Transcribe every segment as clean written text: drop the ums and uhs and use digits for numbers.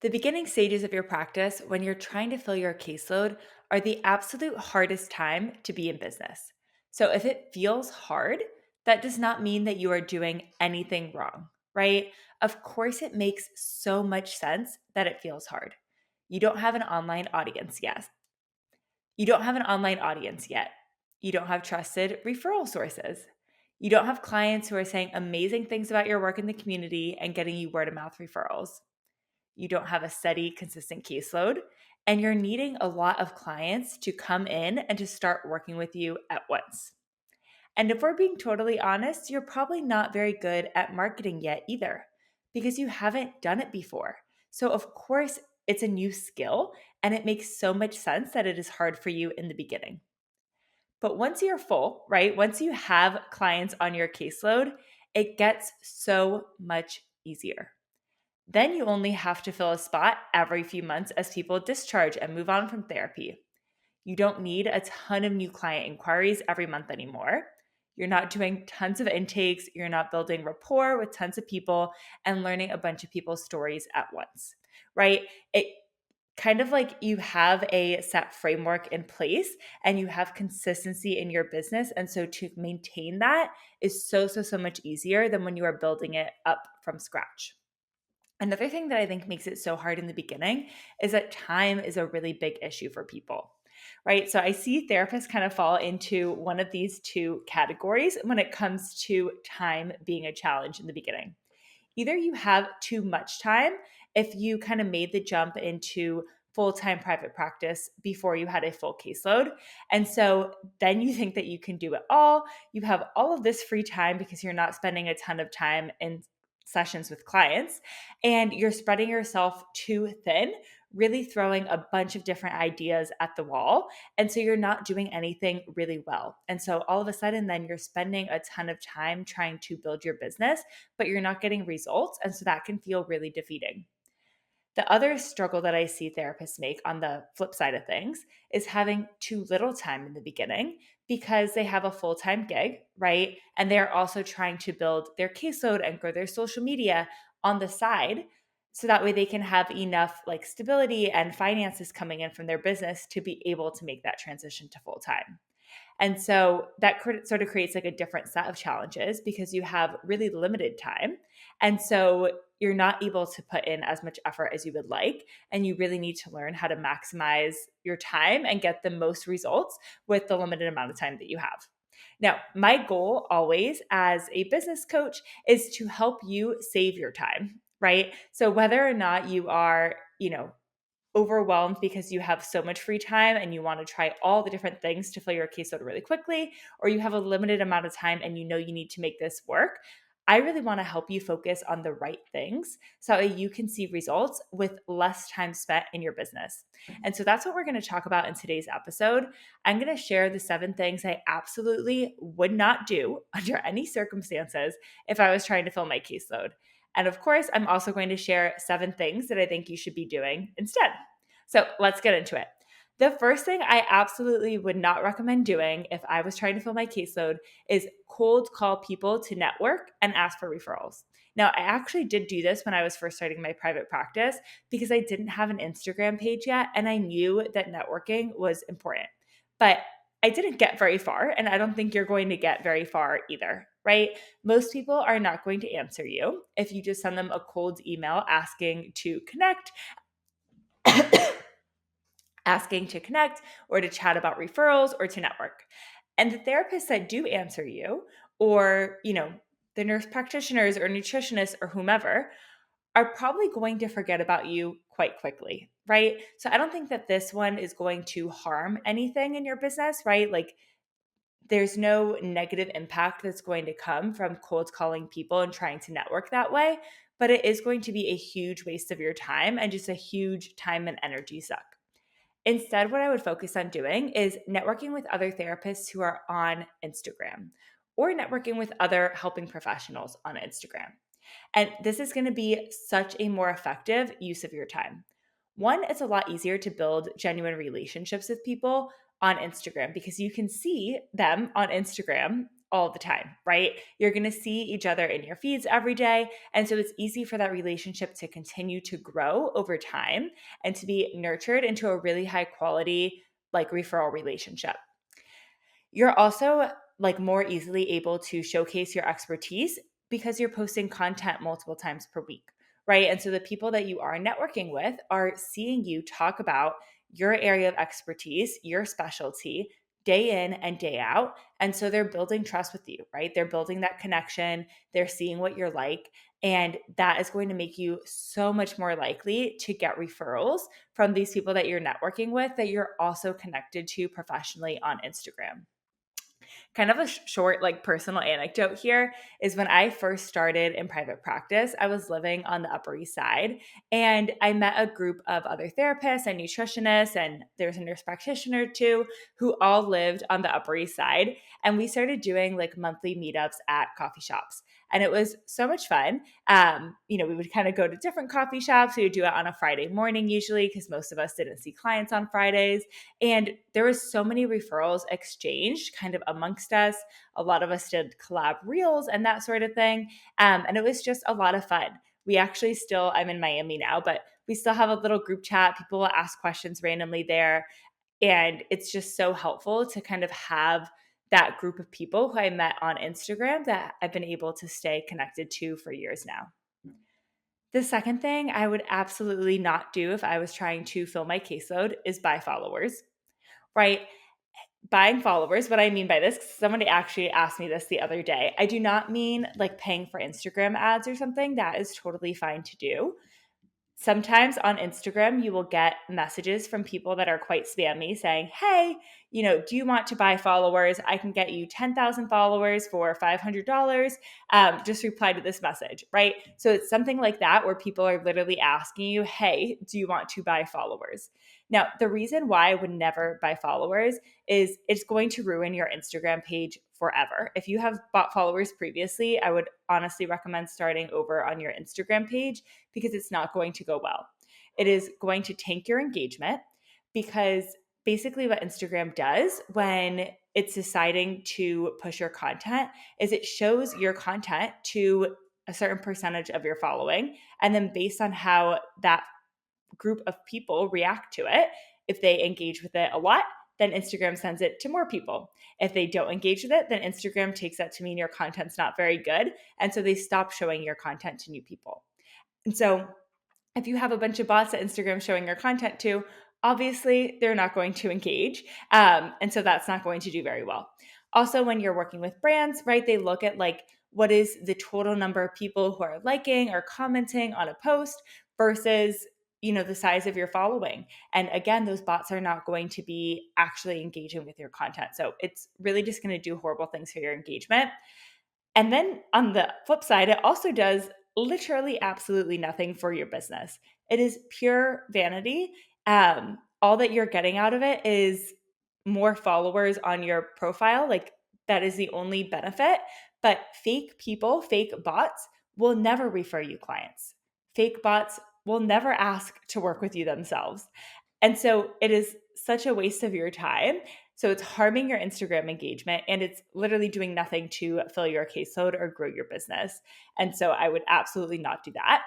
The beginning stages of your practice, when you're trying to fill your caseload, are the absolute hardest time to be in business. So if it feels hard, that does not mean that you are doing anything wrong, right? Of course, it makes so much sense that it feels hard. You don't have an online audience yet. You don't have an online audience yet. You don't have trusted referral sources. You don't have clients who are saying amazing things about your work in the community and getting you word of mouth referrals. You don't have a steady, consistent caseload, and you're needing a lot of clients to come in and to start working with you at once. And if we're being totally honest, you're probably not very good at marketing yet either because you haven't done it before. So, of course, it's a new skill and it makes so much sense that it is hard for you in the beginning. But once you're full, right? Once you have clients on your caseload, it gets so much easier. Then you only have to fill a spot every few months as people discharge and move on from therapy. You don't need a ton of new client inquiries every month anymore. You're not doing tons of intakes. You're not building rapport with tons of people and learning a bunch of people's stories at once, right? It kind of like you have a set framework in place and you have consistency in your business. And so to maintain that is so much easier than when you are building it up from scratch. Another thing that I think makes it so hard in the beginning is that time is a really big issue for people, right? So I see therapists kind of fall into one of these two categories when it comes to time being a challenge in the beginning. Either you have too much time if you kind of made the jump into full-time private practice before you had a full caseload. And so then you think that you can do it all. You have all of this free time because you're not spending a ton of time in sessions with clients and you're spreading yourself too thin, really throwing a bunch of different ideas at the wall. And so you're not doing anything really well. And so all of a sudden, then you're spending a ton of time trying to build your business, but you're not getting results. And so that can feel really defeating. The other struggle that I see therapists make on the flip side of things is having too little time in the beginning because they have a full time gig, right? And they're also trying to build their caseload and grow their social media on the side. So that way they can have enough like stability and finances coming in from their business to be able to make that transition to full time. And so that sort of creates like a different set of challenges because you have really limited time. And so you're not able to put in as much effort as you would like. And you really need to learn how to maximize your time and get the most results with the limited amount of time that you have. Now, my goal always as a business coach is to help you save your time, right? So whether or not you are, overwhelmed because you have so much free time and you want to try all the different things to fill your caseload really quickly, or you have a limited amount of time and you know you need to make this work, I really want to help you focus on the right things so that you can see results with less time spent in your business. And so that's what we're going to talk about in today's episode. I'm going to share the 7 things I absolutely would not do under any circumstances if I was trying to fill my caseload. And of course, I'm also going to share 7 things that I think you should be doing instead. So let's get into it. The first thing I absolutely would not recommend doing if I was trying to fill my caseload is cold call people to network and ask for referrals. Now, I actually did do this when I was first starting my private practice because I didn't have an Instagram page yet and I knew that networking was important. But I didn't get very far, and I don't think you're going to get very far either, right? Most people are not going to answer you if you just send them a cold email asking to connect asking to connect or to chat about referrals or to network. And the therapists that do answer you, or, the nurse practitioners or nutritionists or whomever, are probably going to forget about you quite quickly, right? So I don't think that this one is going to harm anything in your business, right? Like there's no negative impact that's going to come from cold calling people and trying to network that way, but it is going to be a huge waste of your time and just a huge time and energy suck. Instead, what I would focus on doing is networking with other therapists who are on Instagram or networking with other helping professionals on Instagram. And this is going to be such a more effective use of your time. One, it's a lot easier to build genuine relationships with people on Instagram because you can see them on Instagram all the time, right? You're going to see each other in your feeds every day. And so it's easy for that relationship to continue to grow over time and to be nurtured into a really high quality, like referral relationship. You're also like more easily able to showcase your expertise because you're posting content multiple times per week, right? And so the people that you are networking with are seeing you talk about your area of expertise, your specialty, day in and day out. And so they're building trust with you, right? They're building that connection. They're seeing what you're like. And that is going to make you so much more likely to get referrals from these people that you're networking with that you're also connected to professionally on Instagram. Kind of a short, like personal anecdote here is when I first started in private practice, I was living on the Upper East Side and I met a group of other therapists and nutritionists, and there's a nurse practitioner too, who all lived on the Upper East Side. And we started doing like monthly meetups at coffee shops. And it was so much fun. We would kind of go to different coffee shops. We would do it on a Friday morning usually because most of us didn't see clients on Fridays. And there was so many referrals exchanged kind of amongst us. A lot of us did collab reels and that sort of thing. And it was just a lot of fun. We actually still, I'm in Miami now, but we still have a little group chat. People will ask questions randomly there. And it's just so helpful to kind of have that group of people who I met on Instagram that I've been able to stay connected to for years now. The second thing I would absolutely not do if I was trying to fill my caseload is buy followers, right? Buying followers, what I mean by this, somebody actually asked me this the other day. I do not mean like paying for Instagram ads or something. That is totally fine to do. Sometimes on Instagram, you will get messages from people that are quite spammy saying, hey, do you want to buy followers? I can get you 10,000 followers for $500. Just reply to this message, right? So it's something like that where people are literally asking you, hey, do you want to buy followers? Now, the reason why I would never buy followers is it's going to ruin your Instagram page forever. If you have bought followers previously, I would honestly recommend starting over on your Instagram page because it's not going to go well. It is going to tank your engagement because basically what Instagram does when it's deciding to push your content is it shows your content to a certain percentage of your following. And then based on how that group of people react to it, if they engage with it a lot, then Instagram sends it to more people. If they don't engage with it, then Instagram takes that to mean your content's not very good. And so they stop showing your content to new people. And so if you have a bunch of bots that Instagram showing your content to, obviously they're not going to engage. And so that's not going to do very well. Also, when you're working with brands, right, they look at like, what is the total number of people who are liking or commenting on a post versus the size of your following. And again, those bots are not going to be actually engaging with your content. So it's really just going to do horrible things for your engagement. And then on the flip side, it also does literally absolutely nothing for your business. It is pure vanity. All that you're getting out of it is more followers on your profile. Like that is the only benefit. But fake people, fake bots will never refer you clients. Fake bots will never ask to work with you themselves. And so it is such a waste of your time. So it's harming your Instagram engagement and it's literally doing nothing to fill your caseload or grow your business. And so I would absolutely not do that.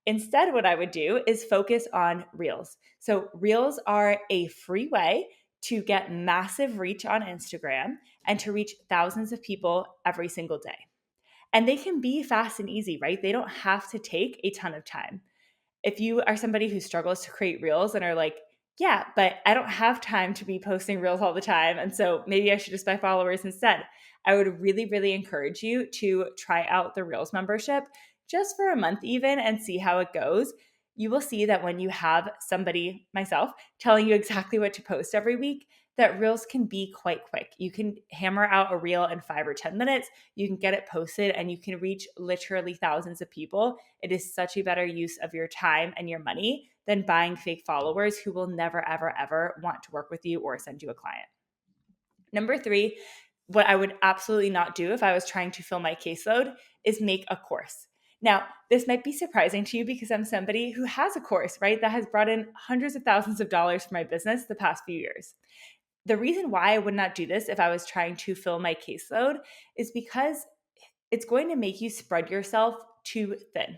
Instead, what I would do is focus on Reels. So Reels are a free way to get massive reach on Instagram and to reach thousands of people every single day. And they can be fast and easy, right? They don't have to take a ton of time. If you are somebody who struggles to create reels and are like, yeah, but I don't have time to be posting reels all the time, and so maybe I should just buy followers instead, I would really, really encourage you to try out the Reels membership just for a month even and see how it goes. You will see that when you have somebody, myself, telling you exactly what to post every week, that Reels can be quite quick. You can hammer out a reel in 5 or 10 minutes, you can get it posted, and you can reach literally thousands of people. It is such a better use of your time and your money than buying fake followers who will never, ever, ever want to work with you or send you a client. Number 3, what I would absolutely not do if I was trying to fill my caseload is make a course. Now, this might be surprising to you because I'm somebody who has a course, right, that has brought in hundreds of thousands of dollars for my business the past few years. The reason why I would not do this if I was trying to fill my caseload is because it's going to make you spread yourself too thin.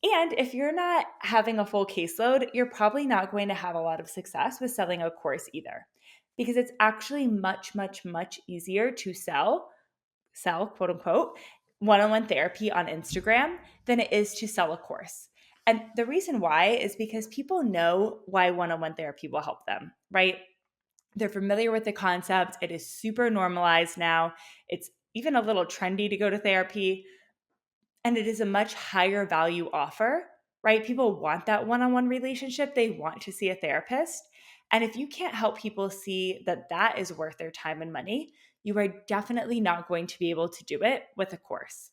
And if you're not having a full caseload, you're probably not going to have a lot of success with selling a course either, because it's actually much, much, much easier to sell, quote unquote, one-on-one therapy on Instagram than it is to sell a course. And the reason why is because people know why one-on-one therapy will help them, right? They're familiar with the concept. It is super normalized now. It's even a little trendy to go to therapy, and it is a much higher value offer, right? People want that one-on-one relationship. They want to see a therapist. And if you can't help people see that that is worth their time and money, you are definitely not going to be able to do it with a course.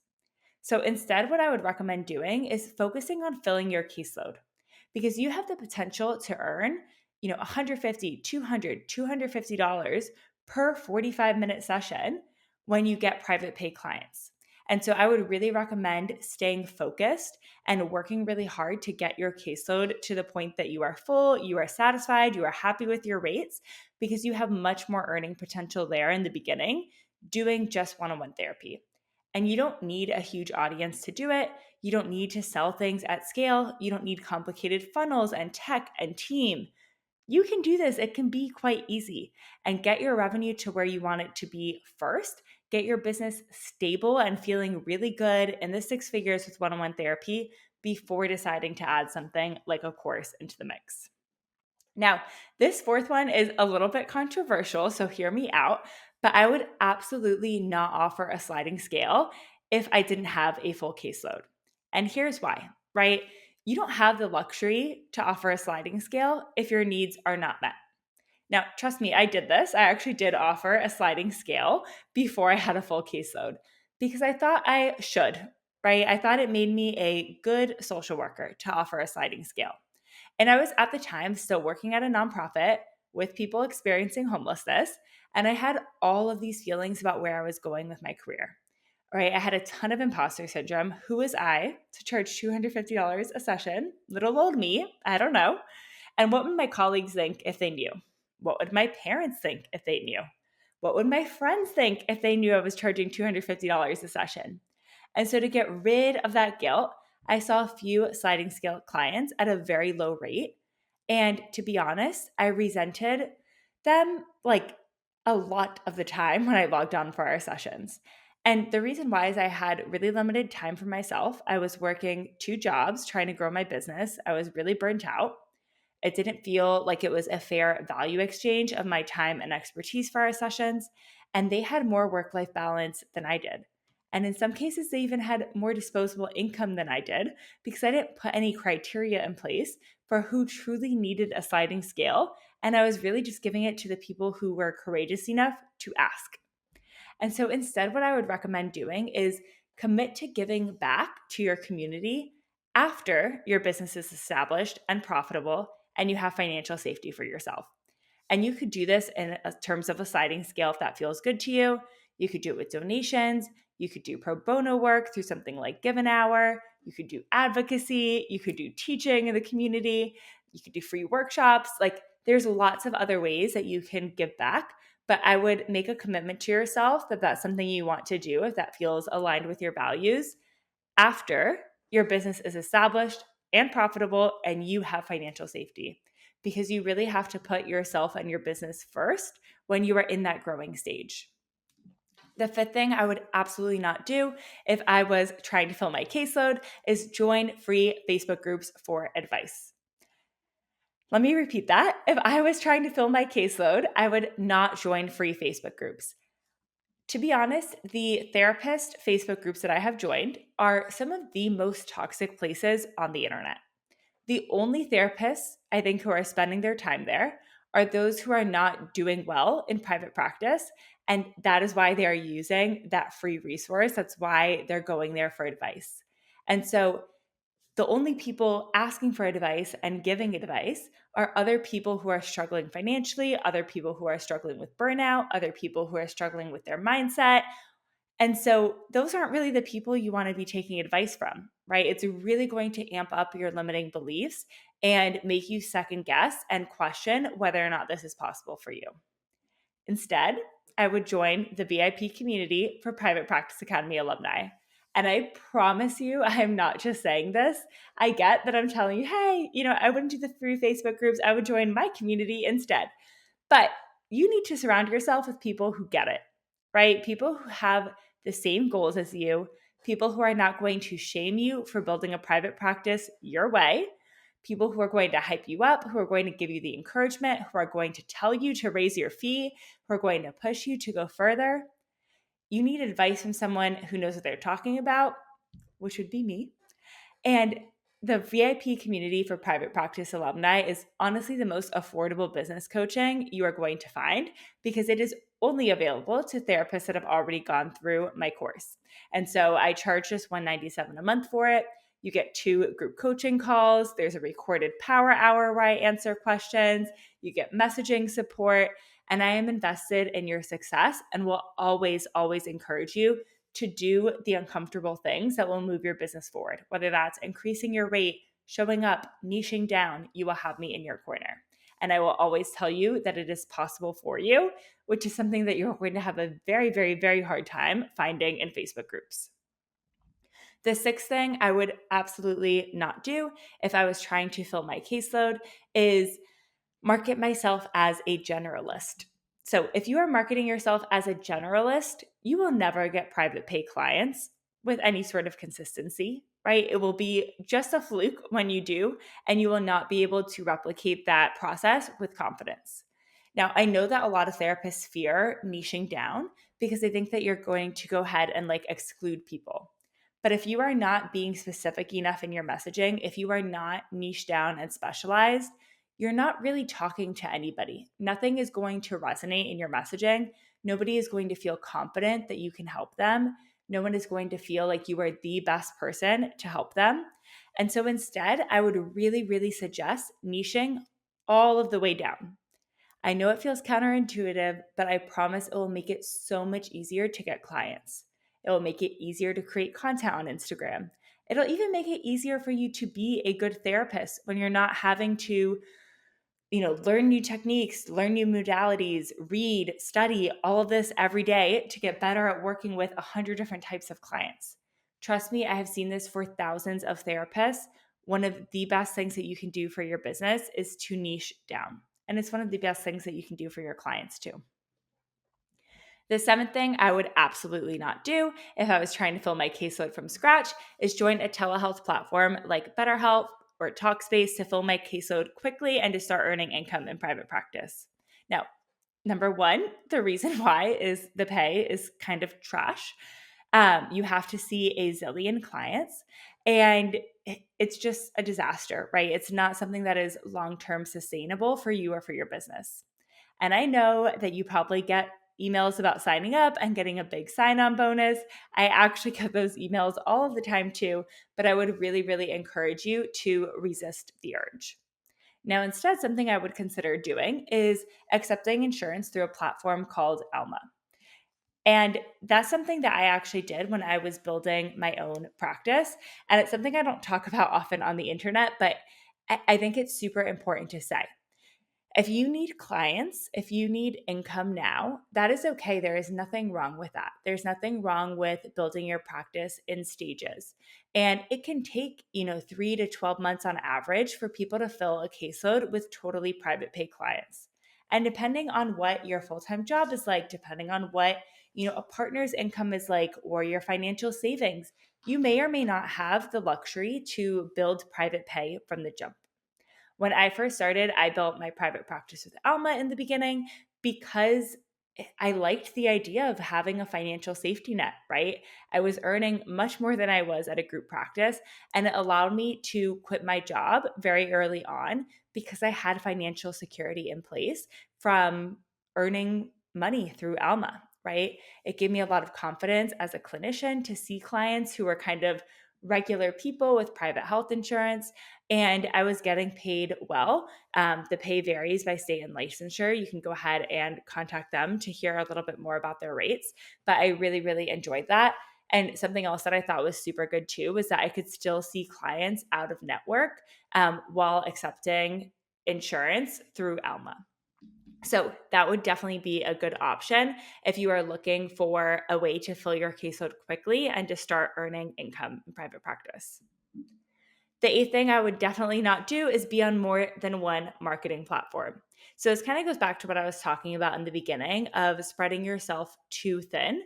So instead, what I would recommend doing is focusing on filling your caseload, because you have the potential to earn, $150, $200, $250 per 45-minute session when you get private pay clients. And so I would really recommend staying focused and working really hard to get your caseload to the point that you are full, you are satisfied, you are happy with your rates, because you have much more earning potential there in the beginning doing just one-on-one therapy. And you don't need a huge audience to do it. You don't need to sell things at scale. You don't need complicated funnels and tech and team. You can do this. It can be quite easy, and get your revenue to where you want it to be first. Get your business stable and feeling really good in the six figures with one-on-one therapy before deciding to add something like a course into the mix. Now, this fourth one is a little bit controversial, so hear me out, but I would absolutely not offer a sliding scale if I didn't have a full caseload. And here's why, right? You don't have the luxury to offer a sliding scale if your needs are not met. Now, trust me, I did this. I actually did offer a sliding scale before I had a full caseload because I thought I should, right? I thought it made me a good social worker to offer a sliding scale. And I was at the time still working at a nonprofit with people experiencing homelessness. And I had all of these feelings about where I was going with my career, right? I had a ton of imposter syndrome. Who was I to charge $250 a session? Little old me, I don't know. And what would my colleagues think if they knew? What would my parents think if they knew? What would my friends think if they knew I was charging $250 a session? And so to get rid of that guilt, I saw a few sliding scale clients at a very low rate. And to be honest, I resented them like a lot of the time when I logged on for our sessions. And the reason why is I had really limited time for myself. I was working two jobs trying to grow my business. I was really burnt out. It didn't feel like it was a fair value exchange of my time and expertise for our sessions. And they had more work-life balance than I did. And in some cases, they even had more disposable income than I did because I didn't put any criteria in place for who truly needed a sliding scale. And I was really just giving it to the people who were courageous enough to ask. And so instead, what I would recommend doing is commit to giving back to your community after your business is established and profitable and you have financial safety for yourself. And you could do this in terms of a sliding scale if that feels good to you. You could do it with donations. You could do pro bono work through something like Give an Hour. You could do advocacy. You could do teaching in the community. You could do free workshops. Like there's lots of other ways that you can give back. But I would make a commitment to yourself that that's something you want to do if that feels aligned with your values after your business is established and profitable and you have financial safety, because you really have to put yourself and your business first when you are in that growing stage. The fifth thing I would absolutely not do if I was trying to fill my caseload is join free Facebook groups for advice. Let me repeat that. If I was trying to fill my caseload, I would not join free Facebook groups. To be honest, the therapist Facebook groups that I have joined are some of the most toxic places on the internet. The only therapists I think who are spending their time there are those who are not doing well in private practice. And that is why they are using that free resource. That's why they're going there for advice. And so the only people asking for advice and giving advice are other people who are struggling financially, other people who are struggling with burnout, other people who are struggling with their mindset. And so those aren't really the people you want to be taking advice from, right? It's really going to amp up your limiting beliefs and make you second guess and question whether or not this is possible for you. Instead, I would join the VIP community for Private Practice Academy alumni. And I promise you, I am not just saying this. I get that I'm telling you, hey, I wouldn't do the free Facebook groups. I would join my community instead. But you need to surround yourself with people who get it, right? People who have the same goals as you, people who are not going to shame you for building a private practice your way, people who are going to hype you up, who are going to give you the encouragement, who are going to tell you to raise your fee, who are going to push you to go further. You need advice from someone who knows what they're talking about, which would be me. And the VIP community for private practice alumni is honestly the most affordable business coaching you are going to find because it is only available to therapists that have already gone through my course. And so I charge just $197 a month for it. You get 2 group coaching calls. There's a recorded power hour where I answer questions. You get messaging support. And I am invested in your success and will always, always encourage you to do the uncomfortable things that will move your business forward, whether that's increasing your rate, showing up, niching down. You will have me in your corner. And I will always tell you that it is possible for you, which is something that you're going to have a very, very, very hard time finding in Facebook groups. The 6th thing I would absolutely not do if I was trying to fill my caseload is market myself as a generalist. So if you are marketing yourself as a generalist, you will never get private pay clients with any sort of consistency, right? It will be just a fluke when you do, and you will not be able to replicate that process with confidence. Now, I know that a lot of therapists fear niching down because they think that you're going to go ahead and exclude people. But if you are not being specific enough in your messaging, if you are not niche down and specialized, you're not really talking to anybody. Nothing is going to resonate in your messaging. Nobody is going to feel confident that you can help them. No one is going to feel like you are the best person to help them. And so instead, I would really, really suggest niching all of the way down. I know it feels counterintuitive, but I promise it will make it so much easier to get clients. It will make it easier to create content on Instagram. It'll even make it easier for you to be a good therapist when you're not having to learn new techniques, learn new modalities, read, study, all of this every day to get better at working with 100 different types of clients. Trust me, I have seen this for thousands of therapists. One of the best things that you can do for your business is to niche down. And it's one of the best things that you can do for your clients too. The 7th thing I would absolutely not do if I was trying to fill my caseload from scratch is join a telehealth platform like BetterHelp or Talkspace to fill my caseload quickly and to start earning income in private practice. Now, number 1, the reason why is the pay is kind of trash. You have to see a zillion clients, and it's just a disaster, right? It's not something that is long-term sustainable for you or for your business. And I know that you probably get emails about signing up and getting a big sign-on bonus. I actually get those emails all of the time too, but I would really, really encourage you to resist the urge. Now, instead, something I would consider doing is accepting insurance through a platform called Alma. And that's something that I actually did when I was building my own practice. And it's something I don't talk about often on the internet, but I think it's super important to say. If you need clients, if you need income now, that is okay. There is nothing wrong with that. There's nothing wrong with building your practice in stages. And it can take, 3 to 12 months on average for people to fill a caseload with totally private pay clients. And depending on what your full-time job is like, depending on what, a partner's income is like, or your financial savings, you may or may not have the luxury to build private pay from the jump. When I first started, I built my private practice with Alma in the beginning because I liked the idea of having a financial safety net, right? I was earning much more than I was at a group practice, and it allowed me to quit my job very early on because I had financial security in place from earning money through Alma, right? It gave me a lot of confidence as a clinician to see clients who were kind of regular people with private health insurance, and I was getting paid well. The pay varies by state and licensure. You can go ahead and contact them to hear a little bit more about their rates, but I really, really enjoyed that. And something else that I thought was super good too was that I could still see clients out of network while accepting insurance through Alma. So that would definitely be a good option if you are looking for a way to fill your caseload quickly and to start earning income in private practice. The eighth thing I would definitely not do is be on more than one marketing platform. So this kind of goes back to what I was talking about in the beginning of spreading yourself too thin,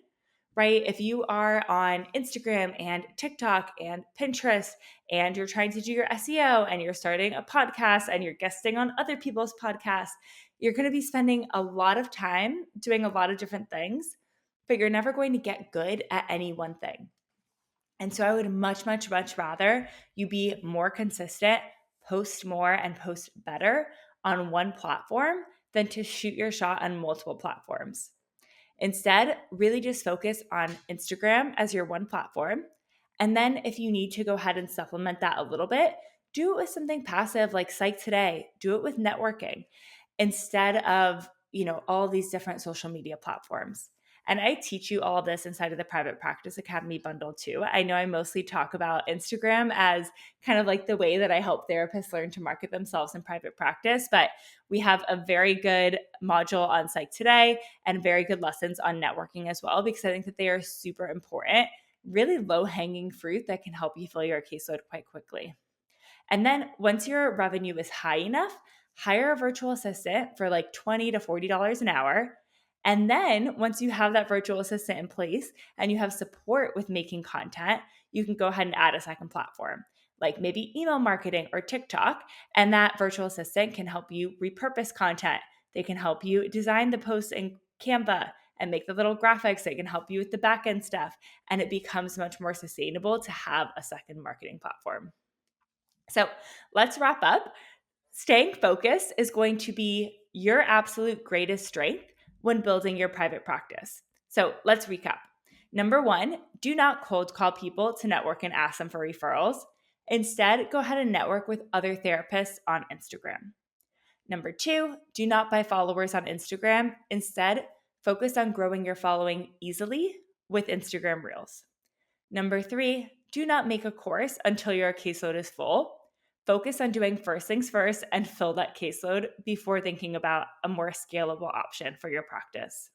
right? If you are on Instagram and TikTok and Pinterest and you're trying to do your SEO and you're starting a podcast and you're guesting on other people's podcasts, you're going to be spending a lot of time doing a lot of different things, but you're never going to get good at any one thing. And so I would much, much, much rather you be more consistent, post more, and post better on one platform than to shoot your shot on multiple platforms. Instead, really just focus on Instagram as your one platform. And then if you need to go ahead and supplement that a little bit, do it with something passive like Psych Today, do it with networking instead of, all these different social media platforms. And I teach you all this inside of the Private Practice Academy bundle too. I know I mostly talk about Instagram as kind of like the way that I help therapists learn to market themselves in private practice, but we have a very good module on Psych Today and very good lessons on networking as well, because I think that they are super important, really low hanging fruit that can help you fill your caseload quite quickly. And then once your revenue is high enough, hire a virtual assistant for like $20 to $40 an hour. And then once you have that virtual assistant in place and you have support with making content, you can go ahead and add a second platform, like maybe email marketing or TikTok. And that virtual assistant can help you repurpose content. They can help you design the posts in Canva and make the little graphics. They can help you with the back end stuff. And it becomes much more sustainable to have a second marketing platform. So let's wrap up. Staying focused is going to be your absolute greatest strength when building your private practice. So let's recap. Number one, do not cold call people to network and ask them for referrals. Instead, go ahead and network with other therapists on Instagram. Number two, do not buy followers on Instagram. Instead, focus on growing your following easily with Instagram Reels. Number three, do not make a course until your caseload is full. Focus on doing first things first and fill that caseload before thinking about a more scalable option for your practice.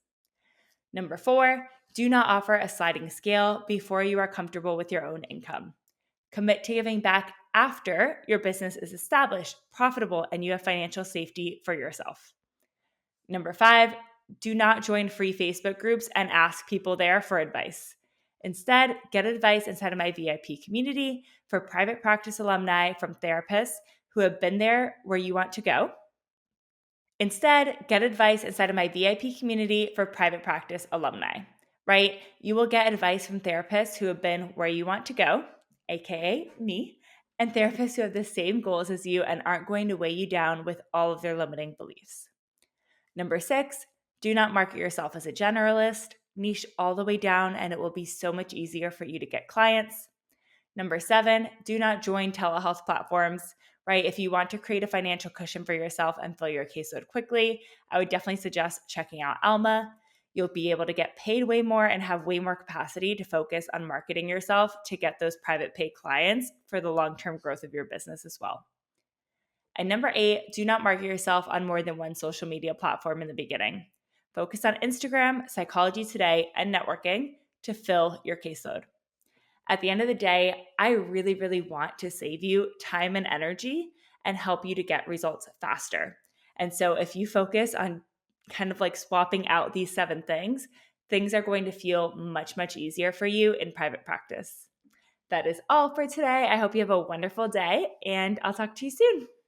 Number four, do not offer a sliding scale before you are comfortable with your own income. Commit to giving back after your business is established, profitable, and you have financial safety for yourself. Number five, do not join free Facebook groups and ask people there for advice. Instead, get advice inside of my VIP community for private practice alumni from therapists who have been there where you want to go. Instead, get advice inside of my VIP community for private practice alumni, right? You will get advice from therapists who have been where you want to go, aka me, and therapists who have the same goals as you and aren't going to weigh you down with all of their limiting beliefs. Number six, do not market yourself as a generalist. Niche all the way down, and it will be so much easier for you to get clients. Number seven, do not join telehealth platforms, right? If you want to create a financial cushion for yourself and fill your caseload quickly, I would definitely suggest checking out Alma. You'll be able to get paid way more and have way more capacity to focus on marketing yourself to get those private pay clients for the long-term growth of your business as well. And number eight, do not market yourself on more than one social media platform in the beginning. Focus on Instagram, Psychology Today, and networking to fill your caseload. At the end of the day, I really, really want to save you time and energy and help you to get results faster. And so if you focus on kind of like swapping out these 7 things, things are going to feel much, much easier for you in private practice. That is all for today. I hope you have a wonderful day, and I'll talk to you soon.